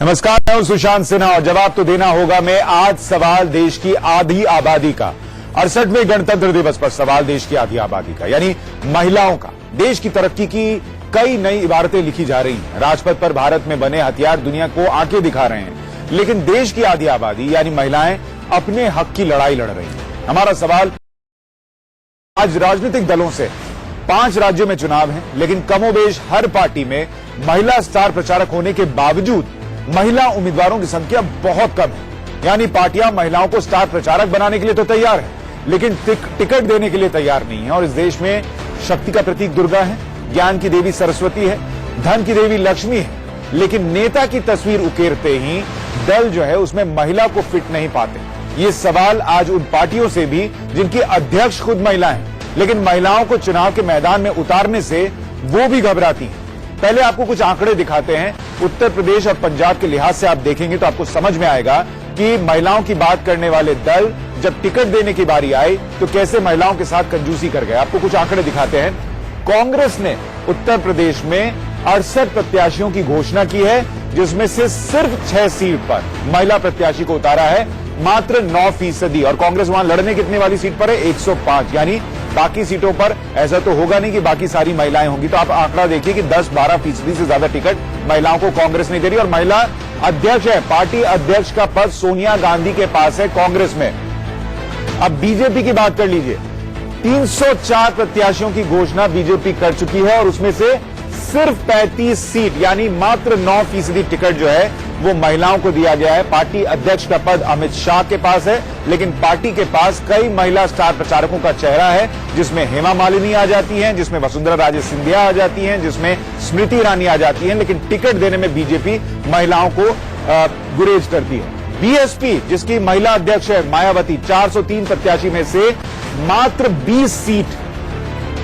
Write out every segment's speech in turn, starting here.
नमस्कार, मैं हूं सुशांत सिन्हा और जवाब तो देना होगा मैं। आज सवाल देश की आधी आबादी का, 68वें गणतंत्र दिवस पर सवाल देश की आधी आबादी का यानी महिलाओं का। देश की तरक्की की कई नई इबारतें लिखी जा रही हैं। राजपथ पर भारत में बने हथियार दुनिया को आंखें दिखा रहे हैं, लेकिन देश की आधी आबादी यानी महिलाएं अपने हक की लड़ाई लड़ रही हैं। हमारा सवाल आज राजनीतिक दलों से 5 राज्यों में चुनाव है, लेकिन कमोबेश हर पार्टी में महिला स्टार प्रचारक होने के बावजूद महिला उम्मीदवारों की संख्या बहुत कम है। यानी पार्टियां महिलाओं को स्टार प्रचारक बनाने के लिए तो तैयार है, लेकिन टिकट देने के लिए तैयार नहीं है। और इस देश में शक्ति का प्रतीक दुर्गा है, ज्ञान की देवी सरस्वती है, धन की देवी लक्ष्मी है, लेकिन नेता की तस्वीर उकेरते ही दल जो है उसमें महिला को फिट नहीं पाते। ये सवाल आज उन पार्टियों से भी जिनकी अध्यक्ष खुद महिला है, लेकिन महिलाओं को चुनाव के मैदान में उतारने से वो भी घबराती हैं। पहले आपको कुछ आंकड़े दिखाते हैं। उत्तर प्रदेश और पंजाब के लिहाज से आप देखेंगे तो आपको समझ में आएगा कि महिलाओं की बात करने वाले दल जब टिकट देने की बारी आई तो कैसे महिलाओं के साथ कंजूसी कर गए। आपको कुछ आंकड़े दिखाते हैं। कांग्रेस ने उत्तर प्रदेश में 68 प्रत्याशियों की घोषणा की है, जिसमें से सिर्फ 6 सीट पर महिला प्रत्याशी को उतारा है, मात्र 9%। और कांग्रेस वहां लड़ने कितने वाली सीट पर है? 105। यानी बाकी सीटों पर ऐसा तो होगा नहीं कि बाकी सारी महिलाएं होंगी। तो आप आंकड़ा देखिए कि 10-12% से ज्यादा टिकट महिलाओं को कांग्रेस नहीं दे रही। और महिला अध्यक्ष है, पार्टी अध्यक्ष का पद सोनिया गांधी के पास है कांग्रेस में। अब बीजेपी की बात कर लीजिए। 304 प्रत्याशियों की घोषणा बीजेपी कर चुकी है और उसमें से सिर्फ 35 सीट यानी मात्र 9% टिकट जो है वो महिलाओं को दिया गया है। पार्टी अध्यक्ष का पद अमित शाह के पास है, लेकिन पार्टी के पास कई महिला स्टार प्रचारकों का चेहरा है, जिसमें हेमा मालिनी आ जाती हैं, जिसमें वसुंधरा राजे सिंधिया आ जाती हैं, जिसमें स्मृति ईरानी आ जाती हैं, लेकिन टिकट देने में बीजेपी महिलाओं को गुरेज करती है। बीएसपी जिसकी महिला अध्यक्ष है मायावती, 403 प्रत्याशी में से मात्र 20 सीट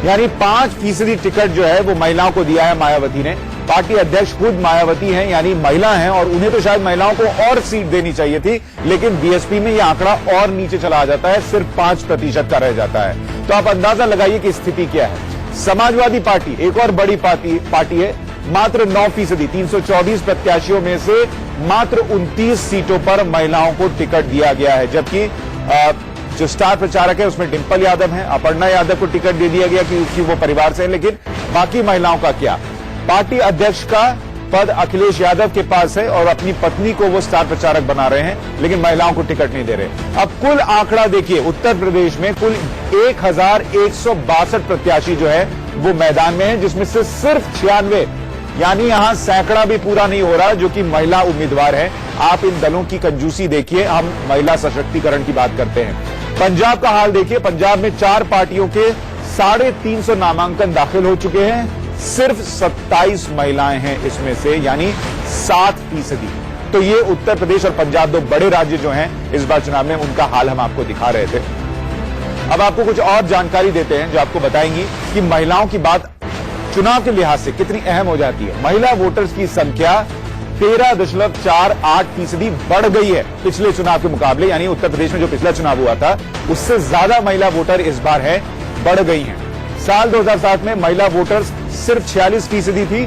यानी 5% टिकट जो है वो महिलाओं को दिया है मायावती ने। पार्टी अध्यक्ष खुद मायावती हैं यानी महिला हैं, और उन्हें तो शायद महिलाओं को और सीट देनी चाहिए थी, लेकिन बीएसपी में यह आंकड़ा और नीचे चला जाता है, सिर्फ 5% का रह जाता है। तो आप अंदाजा लगाइए कि स्थिति क्या है। समाजवादी पार्टी एक और बड़ी पार्टी है, मात्र 9%। 324 प्रत्याशियों में से मात्र 29 सीटों पर महिलाओं को टिकट दिया गया है, जबकि जो स्टार प्रचारक है उसमें डिंपल यादव है, अपर्णा यादव को टिकट दे दिया गया क्योंकि वो परिवार से है। लेकिन बाकी महिलाओं का क्या? पार्टी अध्यक्ष का पद अखिलेश यादव के पास है और अपनी पत्नी को वो स्टार प्रचारक बना रहे हैं, लेकिन महिलाओं को टिकट नहीं दे रहे। अब कुल आंकड़ा देखिए, उत्तर प्रदेश में कुल 1162 प्रत्याशी जो है वो मैदान में है, जिसमें से सिर्फ 96 यानी यहां सैकड़ा भी पूरा नहीं हो रहा जो कि महिला उम्मीदवार है। आप इन दलों की कंजूसी देखिए। हम महिला सशक्तिकरण की बात करते हैं। पंजाब का हाल देखिए। पंजाब में 4 पार्टियों के 350 नामांकन दाखिल हो चुके हैं, सिर्फ 27 महिलाएं हैं इसमें से, यानी 7%। तो ये उत्तर प्रदेश और पंजाब 2 बड़े राज्य जो हैं इस बार चुनाव में, उनका हाल हम आपको दिखा रहे थे। अब आपको कुछ और जानकारी देते हैं जो आपको बताएंगी कि महिलाओं की बात चुनाव के लिहाज से कितनी अहम हो जाती है। महिला वोटर्स की संख्या 13.48% बढ़ गई है पिछले चुनाव के मुकाबले, यानी उत्तर प्रदेश में जो पिछला चुनाव हुआ था उससे ज्यादा महिला वोटर इस बार है, बढ़ गई हैं। साल 2007 में महिला वोटर्स सिर्फ 46% थी।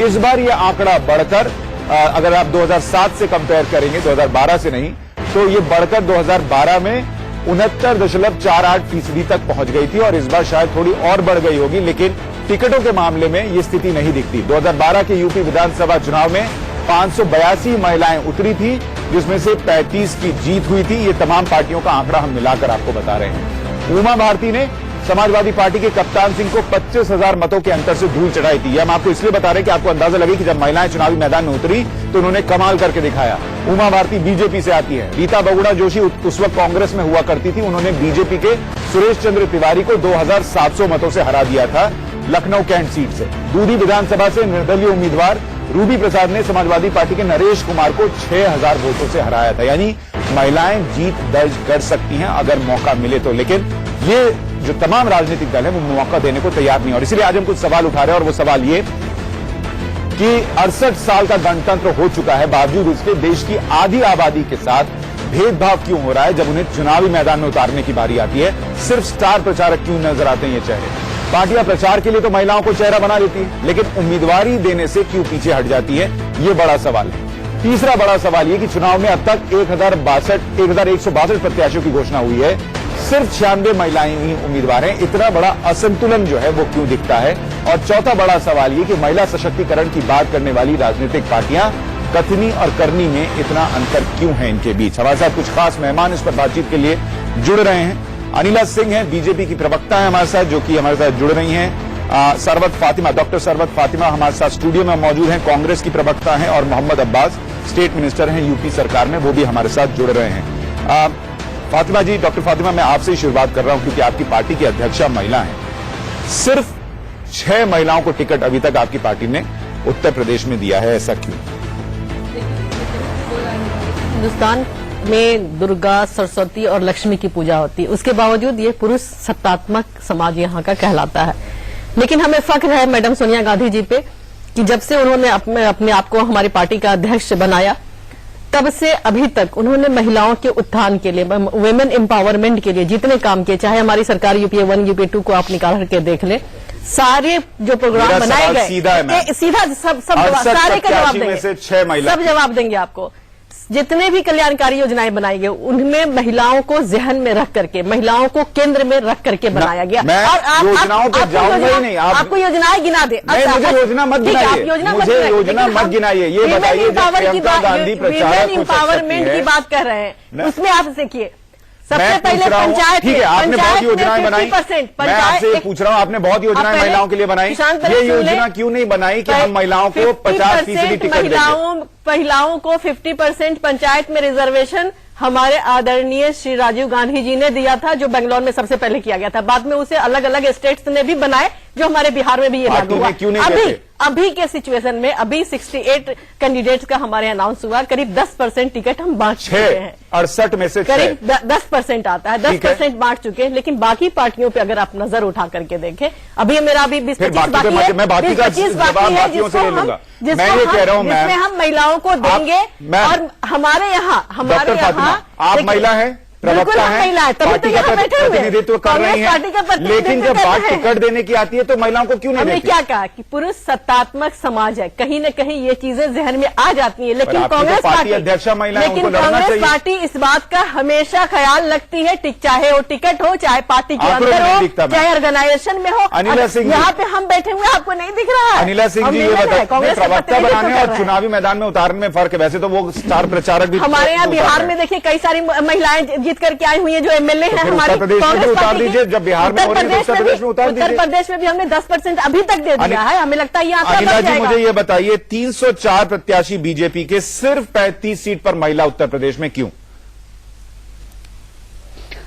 इस बार यह आंकड़ा बढ़कर, अगर आप 2007 से कंपेयर करेंगे, 2012 से नहीं, तो ये बढ़कर 2012 में 69.48% तक पहुंच गई थी और इस बार शायद थोड़ी और बढ़ गई होगी, लेकिन टिकटों के मामले में ये स्थिति नहीं दिखती। 2012 के यूपी विधानसभा चुनाव में 582 महिलाएं उतरी थी, जिसमें से 35 की जीत हुई थी। ये तमाम पार्टियों का आंकड़ा हम मिलाकर आपको बता रहे हैं। उमा भारती ने समाजवादी पार्टी के कप्तान सिंह को 25,000 मतों के अंतर से धूल चढ़ाई थी। हम आपको इसलिए बता रहे हैं कि आपको अंदाजा लगे कि जब महिलाएं चुनावी मैदान में उतरी तो उन्होंने कमाल करके दिखाया। उमा भारती बीजेपी से आती है। रीता बहुगुणा जोशी उस वक्त कांग्रेस में हुआ करती थी, उन्होंने बीजेपी के सुरेश चंद्र तिवारी को 2700 मतों से हरा दिया था लखनऊ कैंट सीट से। दूधी विधानसभा से निर्दलीय उम्मीदवार रूबी प्रसाद ने समाजवादी पार्टी के नरेश कुमार को 6000 वोटों से हराया था। यानी महिलाएं जीत दर्ज कर सकती हैं अगर मौका मिले तो, लेकिन ये जो तमाम राजनीतिक दल है वो मौका देने को तैयार नहीं। और इसलिए आज हम कुछ सवाल उठा रहे हैं, और वो सवाल ये कि 68 साल का गणतंत्र हो चुका है, बावजूद इसके देश की आधी आबादी के साथ भेदभाव क्यों हो रहा है। जब उन्हें चुनावी मैदान में उतारने की बारी आती है, सिर्फ स्टार प्रचारक क्यों नजर आते हैं ये चेहरे। पार्टियां प्रचार के लिए तो महिलाओं को चेहरा बना लेती है, लेकिन उम्मीदवारी देने से क्यों पीछे हट जाती है, ये बड़ा सवाल है। तीसरा बड़ा सवाल ये कि चुनाव में अब तक 1162 प्रत्याशियों की घोषणा हुई है, सिर्फ 96 महिलाएं ही उम्मीदवार हैं। इतना बड़ा असंतुलन जो है वो क्यों दिखता है? और चौथा बड़ा सवाल ये कि महिला सशक्तिकरण की बात करने वाली राजनीतिक पार्टियां कथनी और करनी में इतना अंतर क्यों है इनके बीच? हमारे साथ कुछ खास मेहमान इस पर बातचीत के लिए जुड़ रहे हैं। अनिला सिंह है, बीजेपी की प्रवक्ता है हमारे साथ, जो कि हमारे साथ जुड़ रही हैं। सरवत फातिमा, डॉक्टर सरवत फातिमा हमारे साथ स्टूडियो में मौजूद हैं, कांग्रेस की प्रवक्ता हैं। और मोहम्मद अब्बास, स्टेट मिनिस्टर हैं यूपी सरकार में, वो भी हमारे साथ जुड़ रहे हैं। फातिमा जी, डॉक्टर फातिमा, मैं आपसे ही शुरुआत कर रहा हूं क्योंकि आपकी पार्टी की अध्यक्षा महिला हैं। सिर्फ 6 महिलाओं को टिकट अभी तक आपकी पार्टी ने उत्तर प्रदेश में दिया है, ऐसा क्यों? हिंदुस्तान में दुर्गा, सरस्वती और लक्ष्मी की पूजा होती है, उसके बावजूद ये पुरुष सत्तात्मक समाज यहाँ का कहलाता है। लेकिन हमें फख्र है मैडम सोनिया गांधी जी पे कि जब से उन्होंने अपने आप को हमारी पार्टी का अध्यक्ष बनाया, तब से अभी तक उन्होंने महिलाओं के उत्थान के लिए, वुमेन एम्पावरमेंट के लिए जितने काम किए, चाहे हमारी सरकार यूपीए 1, यूपीए 2 को आप निकाल करके देख ले, सारे जो प्रोग्राम बनाए गए, सीधा सब सारे का जवाब देंगे, सब जवाब देंगे आपको। जितने भी कल्याणकारी योजनाएं बनाई गई, उनमें महिलाओं को जहन में रख करके, महिलाओं को केंद्र में रख करके बनाया गया। और आप योजनाओं पे जाऊंगा ही नहीं, आपको योजनाएं गिना दे। मुझे योजना मत गिनाइए, मुझे योजना मत गिनाइए। ये बताइए, विमेन एम्पावरमेंट की बात कर रहे हैं, उसमें आप देखिए सबसे पहले पंचायत, ठीक है, आपने बहुत योजनाएं बनाई, मैं आपसे पूछ रहा हूं, आपने बहुत योजनाएं महिलाओं के लिए बनाई, ये योजना क्यों नहीं बनाई कि हम महिलाओं को 50% टिकट देंगे? महिलाओं को 50% पंचायत में रिजर्वेशन हमारे आदरणीय श्री राजीव गांधी जी ने दिया था, जो बेंगलोर में सबसे पहले किया गया था। बाद में उसे अलग अलग स्टेट्स ने भी बनाए, जो हमारे बिहार में भी ये लागू हुआ। अभी के सिचुएशन में अभी 68 कैंडिडेट्स का हमारे अनाउंस हुआ, करीब 10% टिकट हम बांट चुके हैं। 68 में से करीब 10% आता है, 10% बांट चुके हैं। लेकिन बाकी पार्टियों पे अगर आप नजर उठा करके देखें, अभी मेरा अभी 20-25 बाकी है, मैं बाकी का जवाब बाकियों से ले लूंगा। मैं ये कह रहा हूं, जिसमें हम महिलाओं को देंगे। और हमारे यहाँ आप महिला है, प्रवक्ता है, पार्टी का प्रतिनिधित्व कर रही हैं, लेकिन जब बात टिकट देने की आती है तो महिलाओं को क्यों नहीं देती? क्या कहा कि पुरुष सत्तात्मक समाज है, कहीं न कहीं ये चीजें जहन में आ जाती है। लेकिन कांग्रेस पार्टी अध्यक्षा महिलाएं, लेकिन कांग्रेस पार्टी इस बात का हमेशा ख्याल रखती है, चाहे वो टिकट हो, चाहे पार्टी के अंदर हो, चाहे ऑर्गेनाइजेशन में हो। अनिला सिंह, यहाँ पे हम बैठे हुए आपको नहीं दिख रहा है? अनिला सिंह जी, ये बताइए, प्रवक्ता बनाने और चुनावी मैदान में उतारने में फर्क है। वैसे तो वो स्टार प्रचारक भी हमारे यहाँ बिहार में देखिए कई सारी महिलाएं जीत करके आई हुई है, जो एमएलए हैं हमारे कांग्रेस पार्टी के। जब बिहार में उत्तर प्रदेश में भी हमने 10% अभी तक दे दिया है, हमें लगता है ये आंकड़ा बढ़ जाएगा। मुझे ये बताइए, 304 प्रत्याशी बीजेपी के, सिर्फ 35 सीट पर महिला उत्तर प्रदेश में क्यों?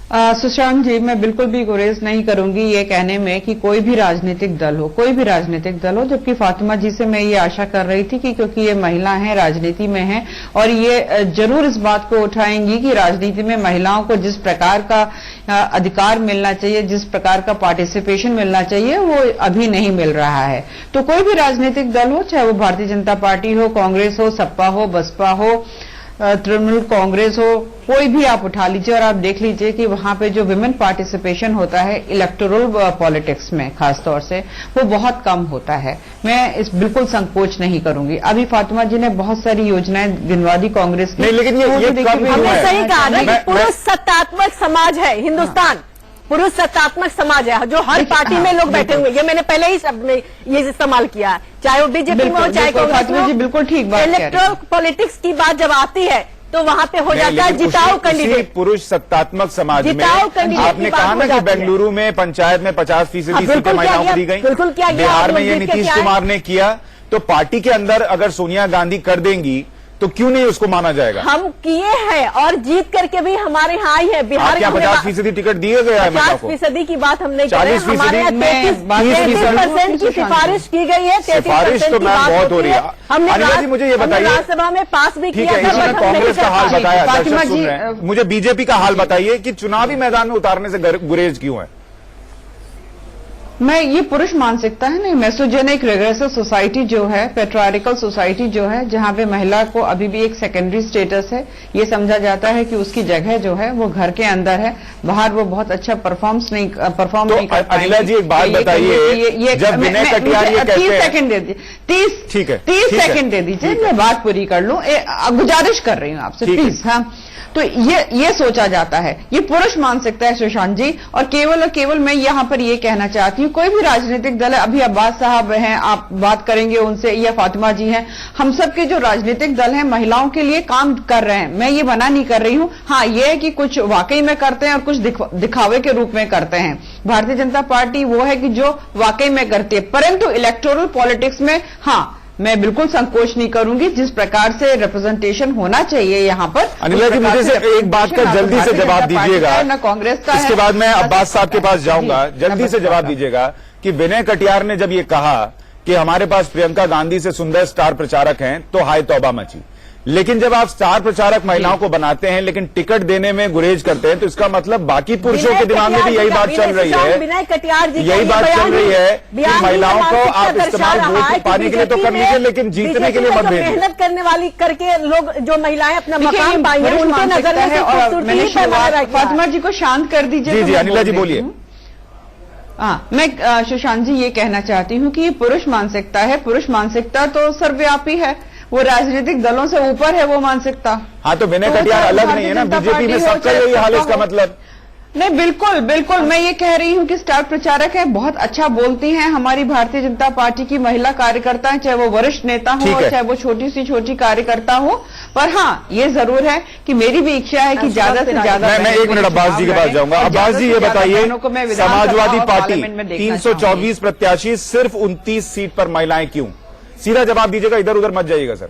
सुशांत जी, मैं बिल्कुल भी गुरेज नहीं करूंगी ये कहने में कि कोई भी राजनीतिक दल हो, जबकि फातिमा जी से मैं ये आशा कर रही थी कि क्योंकि ये महिला हैं, राजनीति में हैं, और ये जरूर इस बात को उठाएंगी कि राजनीति में महिलाओं को जिस प्रकार का अधिकार मिलना चाहिए, जिस प्रकार का पार्टिसिपेशन मिलना चाहिए, वो अभी नहीं मिल रहा है। तो कोई भी राजनीतिक दल हो, चाहे वो भारतीय जनता पार्टी हो, कांग्रेस हो, सपा हो, बसपा हो, तृणमूल कांग्रेस हो, कोई भी आप उठा लीजिए और आप देख लीजिए कि वहां पे जो विमेन पार्टिसिपेशन होता है इलेक्टोरल पॉलिटिक्स में खासतौर से, वो बहुत कम होता है। मैं इस बिल्कुल संकोच नहीं करूंगी। अभी फातिमा जी ने बहुत सारी योजनाएं गिनवा दी कांग्रेस की, लेकिन ये हमने सही कहा ना कि पुरुष सत्तात्मक समाज है हिंदुस्तान, पुरुष सत्तात्मक समाज है, जो हर पार्टी में लोग बैठे हुए। ये मैंने पहले ही शब्द में ये इस्तेमाल किया, चाहे वो बीजेपी में हो, चाहे कांग्रेस में हो। बिल्कुल ठीक बात। इलेक्ट्रल पॉलिटिक्स की बात जब आती है तो वहां पे हो जाता है जिताऊ कैंडिडेट। पुरुष सत्तात्मक समाज में आपने कहा ना कि बेंगलुरु में पंचायत में 50% सीटें महिलाओं को दी गई, बिल्कुल किया गया। बिहार में ये नीतीश कुमार ने किया, तो पार्टी के अंदर अगर सोनिया गांधी कर देंगी तो क्यों नहीं उसको माना जाएगा? हम किए हैं और जीत करके भी हमारे यहाँ आई है। बिहार क्या 50% टिकट दिए गए हैं? 50% की बात हम नहीं कर रहे हैं, 30% की सिफारिश की गई है। सिफारिश तो मैम बहुत हो रही है। हमने मुझे ये बताइए, राज्यसभा में पास भी किया था। कांग्रेस का हाल बताया, दर्शक सुन रहे हैं, मुझे बीजेपी का हाल बताइए कि चुनावी मैदान में उतारने से गुरेज क्यों है? मैं ये पुरुष मानसिकता है नहीं, मेसोजेनिक रेग्रेसिव सोसाइटी जो है, पेट्रियार्कल सोसाइटी जो है, जहां पे महिला को अभी भी एक सेकेंडरी स्टेटस है, ये समझा जाता है कि उसकी जगह जो है वो घर के अंदर है, बाहर वो बहुत अच्छा परफॉर्म नहीं कर पाएंगी। अनिला जी एक बात बताइए, जब विनय कटियार ये कहते हैं, 30 सेकंड दे दीजिए, 30 सेकंड दे दीजिए, मैं बात पूरी कर लूं, गुजारिश कर रही हूं आपसे प्लीज। हाँ, तो ये सोचा जाता है, ये पुरुष मानसिकता है सुशांत जी, और केवल मैं यहां पर ये कहना चाहती हूं, कोई भी राजनीतिक दल है, अभी अब्बास साहब हैं, आप बात करेंगे उनसे, या फातिमा जी हैं, हम सब के जो राजनीतिक दल हैं महिलाओं के लिए काम कर रहे हैं, मैं ये मना नहीं कर रही हूं। हाँ, ये है कि कुछ वाकई में करते हैं और कुछ दिखावे के रूप में करते हैं। भारतीय जनता पार्टी वो है कि जो वाकई में करती है, परंतु इलेक्टोरल पॉलिटिक्स में हाँ, मैं बिल्कुल संकोच नहीं करूंगी, जिस प्रकार से रिप्रेजेंटेशन होना चाहिए यहाँ पर। अनिला जी, मुझे एक बात का जल्दी से जवाब दीजिएगा, न कांग्रेस का, इसके बाद मैं अब्बास साहब के पास जाऊंगा। जल्दी से जवाब दीजिएगा कि विनय कटियार ने जब ये कहा कि हमारे पास प्रियंका गांधी से सुंदर स्टार प्रचारक हैं, तो हाय तौबा मची, लेकिन जब आप स्टार प्रचारक महिलाओं को बनाते हैं लेकिन टिकट देने में गुरेज करते हैं, तो इसका मतलब बाकी पुरुषों के दिमाग में भी यही बात चल रही है, विनय कटियार जी यही बात चल रही है कि महिलाओं को आप इस्तेमाल वोट पाने के लिए तो कर लीजिए, लेकिन जीतने के लिए मत भेजिए। मेहनत करने वाली करके लोग, जो महिलाएं अपना मकान पाएंगे, उनके नजर में फातिमा जी को शांत कर दीजिए। जी अनिला जी बोलिए। हाँ, मैं सुशांत जी ये कहना चाहती हूँ कि ये पुरुष मानसिकता है। पुरुष मानसिकता तो सर्वव्यापी है, वो राजनीतिक दलों से ऊपर है वो मानसिकता। हाँ, तो विनय कटियार अलग नहीं है ना, बीजेपी में सबका यही हाल है, इसका मतलब नहीं। बिल्कुल मैं ये कह रही हूँ कि स्टार प्रचारक है, बहुत अच्छा बोलती हैं हमारी भारतीय जनता पार्टी की महिला कार्यकर्ता है, चाहे वो वरिष्ठ नेता हो और चाहे वो छोटी कार्यकर्ता हो। पर हाँ, ये जरूर है कि मेरी भी इच्छा है कि ज्यादा से ज्यादा। मैं 1 मिनट अब्बास जी के पास जाऊंगा। अब्बास जी ये बताइए, समाजवादी पार्टी 324 प्रत्याशी, सिर्फ 29 सीट पर महिलाएं क्यों? सीधा जवाब दीजिएगा, इधर उधर मत जाइएगा सर।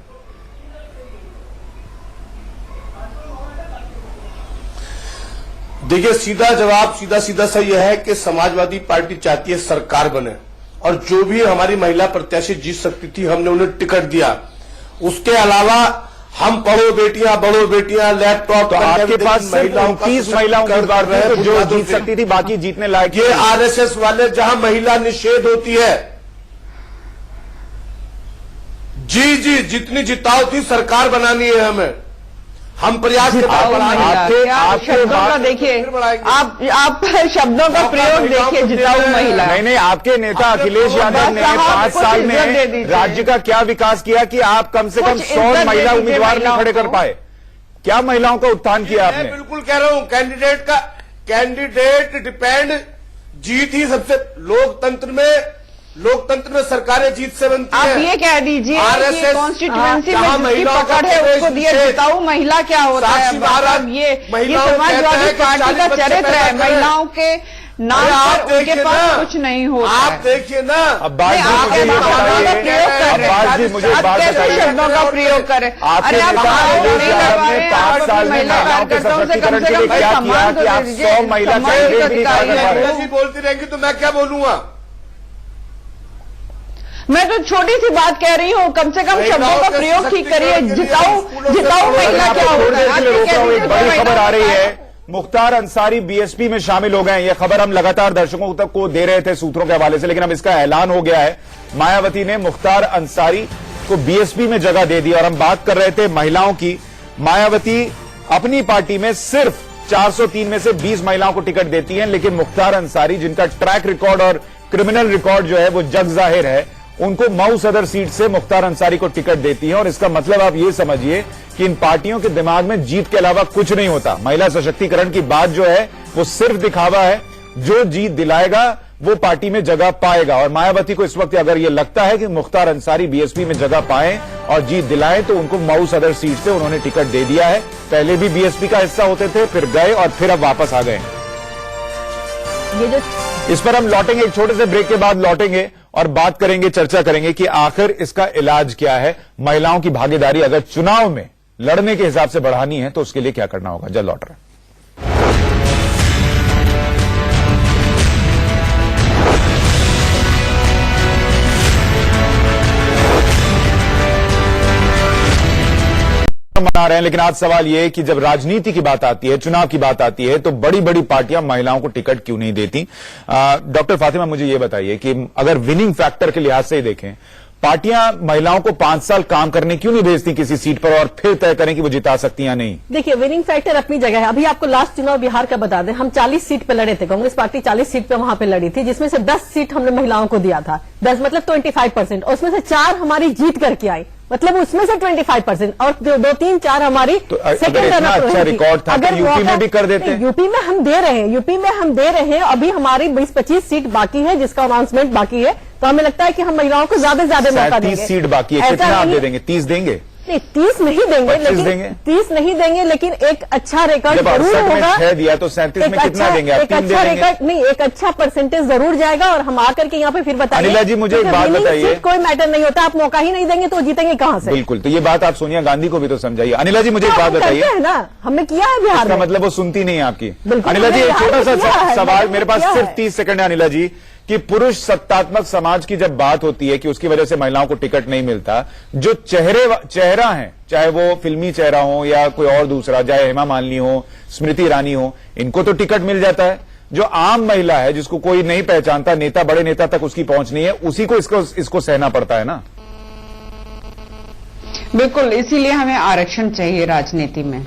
देखिए, सीधा जवाब सीधा सा यह है कि समाजवादी पार्टी चाहती है सरकार बने, और जो भी हमारी महिला प्रत्याशी जीत सकती थी हमने उन्हें टिकट दिया। उसके अलावा हम पढ़ो बेटियां लैपटॉप, तो आपके पास सिर्फ 29 महिला उम्मीदवार थे जो जीत सकती थी, बाकी जीतने लायक। ये आरएसएस वाले, जहां महिला निषेध होती है, जी जितनी जिताओ थी सरकार बनानी है हमें, हम प्रयास करते हैं। आप शब्दों का देखिए, आप शब्दों का प्रयोग देखिए, जिताऊ महिला। नहीं, आपके नेता अखिलेश यादव ने 5 साल में राज्य का क्या विकास किया कि आप कम से कम 100 महिला उम्मीदवार नहीं खड़े कर पाए? क्या महिलाओं का उत्थान किया आपने? बिल्कुल कह रहा हूं, कैंडिडेट डिपेंड, जीत ही सबसे, लोकतंत्र में सरकारें जीत से बनती है। आप ये कह दीजिए आरएसएस कॉन्स्टिट्यूएंसी में जिसकी पकड़ है उसको दिए, जिताऊ महिला क्या होता है? ये समाजवादी पार्टी का चरित्र है, महिलाओं के नाम पर उनके पास कुछ नहीं होता। आप देखिए ना, अब्बास जी मुझे बात बताइए, शब्दों का प्रयोग करें। अरे आप 5 साल में महिलाओं के सशक्तिकरण के लिए क्या किया कि आप 100 महिला कैंडिडेट बोलती रहेंगी तो मैं क्या बोलूंगा? मैं तो छोटी सी बात कह रही हूँ, कम से कम शब्दों का प्रयोग ठीक करिए। जिताऊ महिला क्या होता है? एक बड़ी खबर आ रही है, मुख्तार अंसारी बीएसपी में शामिल हो गए। यह खबर हम लगातार दर्शकों तक को दे रहे थे सूत्रों के हवाले से, लेकिन अब इसका ऐलान हो गया है। मायावती ने मुख्तार अंसारी को बीएसपी में जगह दे दी। और हम बात कर रहे थे महिलाओं की। मायावती अपनी पार्टी में सिर्फ 403 में से 20 महिलाओं को टिकट देती हैं, लेकिन मुख्तार अंसारी, जिनका ट्रैक रिकॉर्ड और क्रिमिनल रिकॉर्ड जो है वो जग जाहिर है, उनको मऊ सदर सीट से मुख्तार अंसारी को टिकट देती है। और इसका मतलब आप ये समझिए कि इन पार्टियों के दिमाग में जीत के अलावा कुछ नहीं होता। महिला सशक्तिकरण की बात जो है वो सिर्फ दिखावा है। जो जीत दिलाएगा वो पार्टी में जगह पाएगा। और मायावती को इस वक्त अगर ये लगता है कि मुख्तार अंसारी बीएसपी में जगह पाएं और जीत दिलाएं, तो उनको मऊ सदर सीट से उन्होंने टिकट दे दिया है। पहले भी बीएसपी का हिस्सा होते थे, फिर गए और फिर अब वापस आ गए। इस पर हम लौटेंगे, एक छोटे से ब्रेक के बाद लौटेंगे और बात करेंगे, चर्चा करेंगे कि आखिर इसका इलाज क्या है। महिलाओं की भागीदारी अगर चुनाव में लड़ने के हिसाब से बढ़ानी है तो उसके लिए क्या करना होगा। जल्द लौट रहे हैं। मना रहे हैं, लेकिन आज सवाल यह है कि जब राजनीति की बात आती है, चुनाव की बात आती है, तो बड़ी बड़ी पार्टियां महिलाओं को टिकट क्यों नहीं देती? डॉक्टर फातिमा, मुझे यह बताइए कि अगर विनिंग फैक्टर के लिहाज से ही देखें, पार्टियां महिलाओं को 5 साल काम करने क्यों नहीं भेजती किसी सीट पर और फिर तय करें कि वो जिता सकती या नहीं? देखिए, विनिंग फैक्टर अपनी जगह है। अभी आपको लास्ट चुनाव बिहार का बता दें, हम 40 सीट पे लड़े थे, कांग्रेस पार्टी 40 सीट पे वहां पे लड़ी थी, जिसमें से 10 सीट हमने महिलाओं को दिया था। 10 मतलब 25%, और उसमें से 4 हमारी जीत करके आई, मतलब उसमें से 25%, और 2-3-4 हमारी तो अगर इतना अच्छा रिकॉर्ड था तो यूपी में भी कर देते हैं। यूपी में हम दे रहे हैं, अभी हमारी 20-25 सीट बाकी है, जिसका अनाउंसमेंट बाकी है। तो हमें लगता है कि हम महिलाओं को ज्यादा से ज्यादा मौका देंगे। 30 सीट बाकी है, कितना आप दे देंगे? 30 देंगे? नहीं, 30 नहीं देंगे, 25 लेकिन देंगे? 30 नहीं देंगे, लेकिन एक अच्छा रिकॉर्ड जब जरूर 68 में होगा। 6 दिया तो 37 में कितना देंगे? आप 3 दे देंगे? नहीं, एक अच्छा परसेंटेज जरूर जाएगा, और हम आकर के यहाँ पे फिर बताएंगे। अनिला जी, मुझे एक बात बताइए। कोई मैटर नहीं होता, आप मौका ही नहीं देंगे तो जीतेंगे कहाँ से? बिल्कुल, तो ये बात आप सोनिया गांधी को भी तो समझाइए। अनिला जी, मुझे एक बात बताइए। है ना, हमने किया है बिहार इसका में। मतलब वो सुनती नहीं है आपकी। बिल्कुल, अनिला जी, एक हमने छोटा किया सा है, सवाल मेरे पास, किया सिर्फ है। 30 सेकंड है अनिला जी, कि पुरुष सत्तात्मक समाज की जब बात होती है कि उसकी वजह से महिलाओं को टिकट नहीं मिलता, जो चेहरा है, चाहे वो फिल्मी चेहरा हो या कोई और दूसरा, चाहे हेमा मालिनी हो, स्मृति ईरानी हो, इनको तो टिकट मिल जाता है। जो आम महिला है, जिसको कोई नहीं पहचानता, नेता, बड़े नेता तक उसकी पहुंच नहीं है, उसी को इसको सहना पड़ता है ना। बिल्कुल, इसीलिए हमें आरक्षण चाहिए राजनीति में।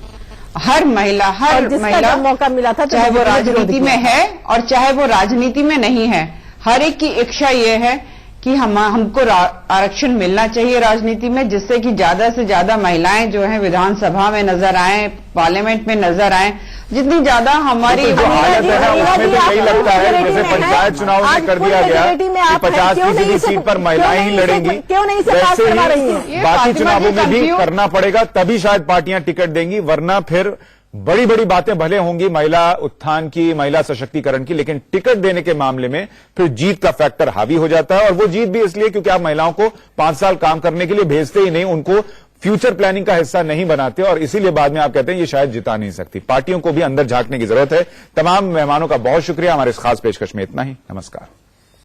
हर महिला मौका मिला था, चाहे वो राजनीति में है और चाहे वो राजनीति में नहीं है, हर एक की इच्छा ये है कि हमको आरक्षण मिलना चाहिए राजनीति में, जिससे कि ज्यादा से ज्यादा महिलाएं जो हैं विधानसभा में नजर आए, पार्लियामेंट में नजर आए। जितनी ज्यादा हमारी जो हालत है ना, उसमें तो यही लगता है जैसे पंचायत चुनाव में कर दिया गया कि 50% सीट पर महिलाएं ही लड़ेंगी, वैसे ही बाकी चुनावों में भी करना पड़ेगा, तभी शायद पार्टियां टिकट देंगी, वरना फिर बड़ी बड़ी बातें भले होंगी महिला उत्थान की, महिला सशक्तिकरण की, लेकिन टिकट देने के मामले में फिर जीत का फैक्टर हावी हो जाता है। और वो जीत भी इसलिए क्योंकि आप महिलाओं को 5 साल काम करने के लिए भेजते ही नहीं, उनको फ्यूचर प्लानिंग का हिस्सा नहीं बनाते, और इसीलिए बाद में आप कहते हैं ये शायद जिता नहीं सकती। पार्टियों को भी अंदर झांकने की जरूरत है। तमाम मेहमानों का बहुत शुक्रिया। हमारे इस खास पेशकश में इतना ही। नमस्कार।